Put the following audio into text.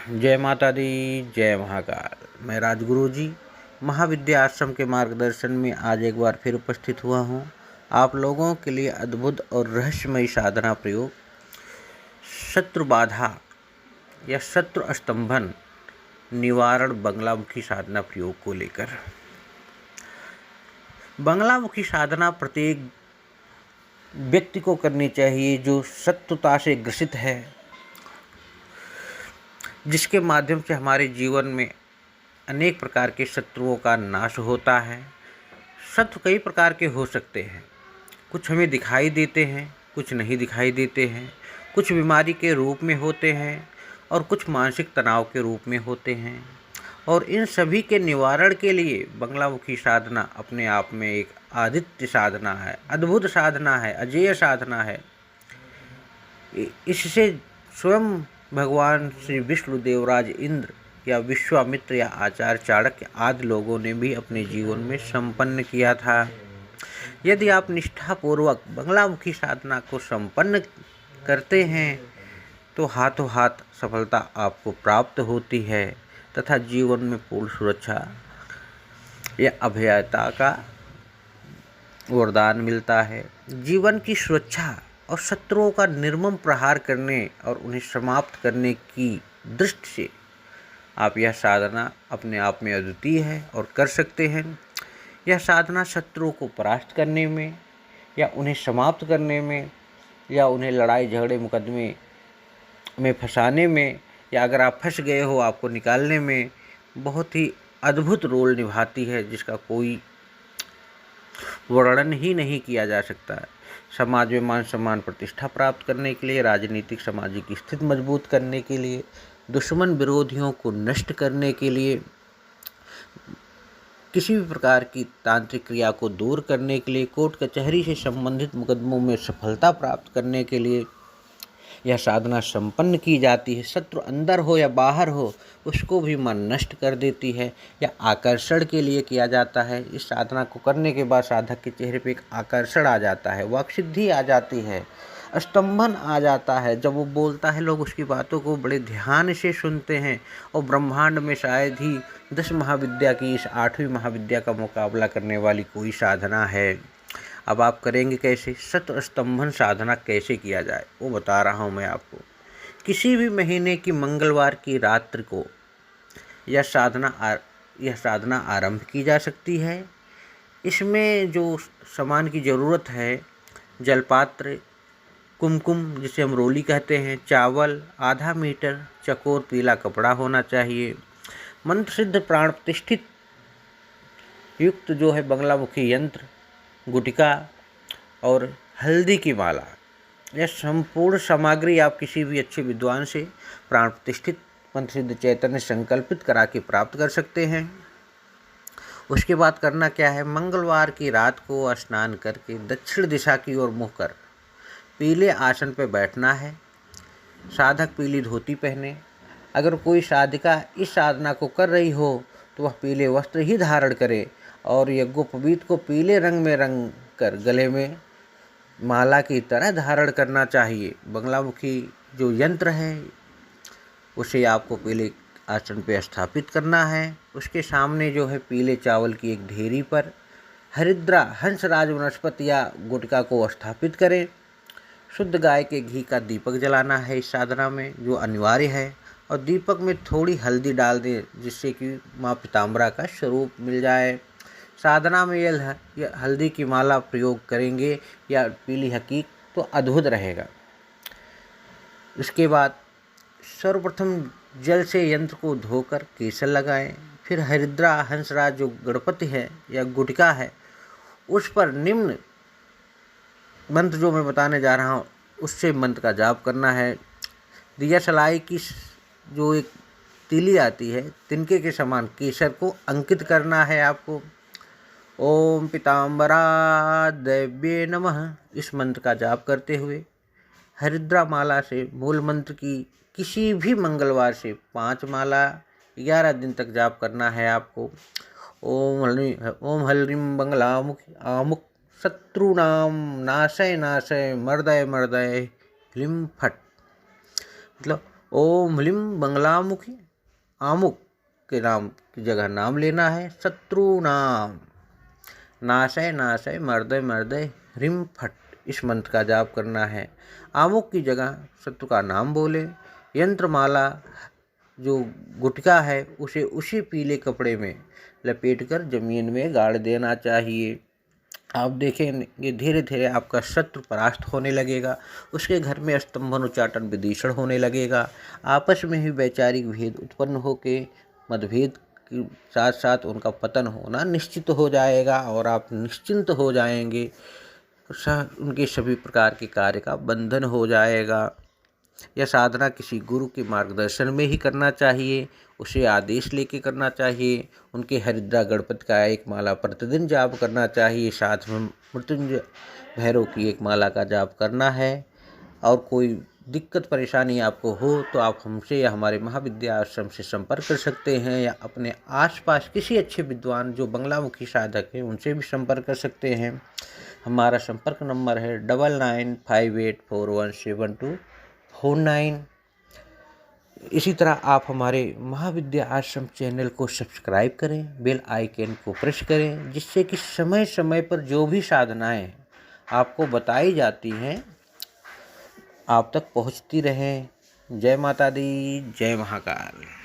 जय माता दी, जय महाकाल। मैं राजगुरु जी महाविद्या आश्रम के मार्गदर्शन में आज एक बार फिर उपस्थित हुआ हूँ आप लोगों के लिए अद्भुत और रहस्यमयी साधना प्रयोग शत्रु बाधा या शत्रु अस्तंभन निवारण बंगलामुखी साधना प्रयोग को लेकर। बंगलामुखी साधना प्रत्येक व्यक्ति को करनी चाहिए जो शत्रुता से ग्रसित है, जिसके माध्यम से हमारे जीवन में अनेक प्रकार के शत्रुओं का नाश होता है। शत्रु कई प्रकार के हो सकते हैं, कुछ हमें दिखाई देते हैं, कुछ नहीं दिखाई देते हैं, कुछ बीमारी के रूप में होते हैं और कुछ मानसिक तनाव के रूप में होते हैं। और इन सभी के निवारण के लिए बंगलामुखी साधना अपने आप में एक आदित्य साधना है, अद्भुत साधना है, अजेय साधना है। इससे स्वयं भगवान श्री विष्णु देवराज इंद्र या विश्वामित्र या आचार्य चाणक्य आदि लोगों ने भी अपने जीवन में संपन्न किया था। यदि आप निष्ठापूर्वक बंगलामुखी साधना को संपन्न करते हैं तो हाथों हाथ सफलता आपको प्राप्त होती है तथा जीवन में पूर्ण सुरक्षा या अभयता का वरदान मिलता है। जीवन की सुरक्षा और शत्रुओं का निर्मम प्रहार करने और उन्हें समाप्त करने की दृष्टि से आप यह साधना अपने आप में अद्वितीय है और कर सकते हैं। यह साधना शत्रुओं को परास्त करने में या उन्हें समाप्त करने में या उन्हें लड़ाई झगड़े मुकदमे में फंसाने में या अगर आप फंस गए हो आपको निकालने में बहुत ही अद्भुत रोल निभाती है, जिसका कोई वर्णन ही नहीं किया जा सकता है। समाज में मान सम्मान प्रतिष्ठा प्राप्त करने के लिए, राजनीतिक सामाजिक स्थिति मजबूत करने के लिए, दुश्मन विरोधियों को नष्ट करने के लिए, किसी भी प्रकार की तांत्रिक क्रिया को दूर करने के लिए, कोर्ट कचहरी से संबंधित मुकदमों में सफलता प्राप्त करने के लिए यह साधना संपन्न की जाती है। शत्रु अंदर हो या बाहर हो उसको भी मन नष्ट कर देती है या आकर्षण के लिए किया जाता है। इस साधना को करने के बाद साधक के चेहरे पे एक आकर्षण आ जाता है, वाक्सिद्धि आ जाती है, स्तंभन आ जाता है। जब वो बोलता है लोग उसकी बातों को बड़े ध्यान से सुनते हैं और ब्रह्मांड में शायद ही 10 महाविद्या की इस 8वीं महाविद्या का मुकाबला करने वाली कोई साधना है। अब आप करेंगे कैसे? शत्रु स्तंभन साधना कैसे किया जाए वो बता रहा हूँ मैं आपको। किसी भी महीने की मंगलवार की रात्रि को यह साधना आरंभ की जा सकती है। इसमें जो सामान की ज़रूरत है, जलपात्र, कुमकुम जिसे हम रोली कहते हैं, चावल, आधा मीटर चकोर पीला कपड़ा होना चाहिए, मंत्र सिद्ध प्राण प्रतिष्ठित युक्त जो है बंगलामुखी यंत्र, गुटिका और हल्दी की माला। यह संपूर्ण सामग्री आप किसी भी अच्छे विद्वान से प्राण प्रतिष्ठित मंत्र सिद्ध चैतन्य संकल्पित करा के प्राप्त कर सकते हैं। उसके बाद करना क्या है? मंगलवार की रात को स्नान करके दक्षिण दिशा की ओर मुँह कर पीले आसन पर बैठना है। साधक पीली धोती पहने। अगर कोई साधिका इस साधना को कर रही हो तो वह पीले वस्त्र ही धारण करे और यज्ञोपवीत को पीले रंग में रंग कर गले में माला की तरह धारण करना चाहिए। बंगलामुखी जो यंत्र है उसे आपको पीले आसन पर स्थापित करना है। उसके सामने जो है पीले चावल की एक ढेरी पर हरिद्रा हंसराज वनस्पति या गुटका को स्थापित करें। शुद्ध गाय के घी का दीपक जलाना है इस साधना में, जो अनिवार्य है, और दीपक में थोड़ी हल्दी डाल दें जिससे कि माँ पीताम्बरा का स्वरूप मिल जाए। साधना में यह हल्दी की माला प्रयोग करेंगे या पीली हकीक तो अद्भुत रहेगा। इसके बाद सर्वप्रथम जल से यंत्र को धोकर केसर लगाएं। फिर हरिद्रा हंसराज जो गणपति है या गुटिका है उस पर निम्न मंत्र जो मैं बताने जा रहा हूँ उससे मंत्र का जाप करना है। दिया सलाई की जो एक तीली आती है तिनके के समान केसर को अंकित करना है आपको। ओम पीताम्बरा देव्ये नमः इस मंत्र का जाप करते हुए हरिद्रा माला से मूल मंत्र की किसी भी मंगलवार से 5 माला 11 दिन तक जाप करना है आपको। ओम हल्रीम बंगलामुख आमुख शत्रुनाम नाशय नाशय मर्दय मर्दय ह्लीं फट, मतलब ओम ह्लीं बंगलामुखी आमुक के नाम की जगह नाम लेना है। शत्रु नाम नाशय नाशय मर्दय मर्दय ह्रीं फट, इस मंत्र का जाप करना है। आमुक की जगह शत्रु का नाम बोले। यंत्रमाला जो गुटका है उसे उसी पीले कपड़े में लपेटकर जमीन में गाड़ देना चाहिए। आप देखेंगे धीरे धीरे आपका शत्रु परास्त होने लगेगा, उसके घर में स्तंभन उच्चाटन विभीषण होने लगेगा। आपस में ही वैचारिक भेद उत्पन्न होके मतभेद के साथ साथ उनका पतन होना निश्चित हो जाएगा और आप निश्चिंत हो जाएंगे। उनके सभी प्रकार के कार्य का बंधन हो जाएगा। यह साधना किसी गुरु के मार्गदर्शन में ही करना चाहिए, उसे आदेश लेके करना चाहिए। उनके हरिद्रा गणपति का एक माला प्रतिदिन जाप करना चाहिए, साथ में मृत्युंजय भैरव की एक माला का जाप करना है। और कोई दिक्कत परेशानी आपको हो तो आप हमसे या हमारे महाविद्या आश्रम से संपर्क कर सकते हैं, या अपने आसपास किसी अच्छे विद्वान जो बंगलामुखी साधक हैं उनसे भी संपर्क कर सकते हैं। हमारा संपर्क नंबर है 9958417249। इसी तरह आप हमारे महाविद्या आश्रम चैनल को सब्सक्राइब करें, बेल आइकन को प्रेस करें, जिससे कि समय समय पर जो भी साधनाएं आपको बताई जाती हैं आप तक पहुंचती रहें। जय माता दी, जय महाकाल।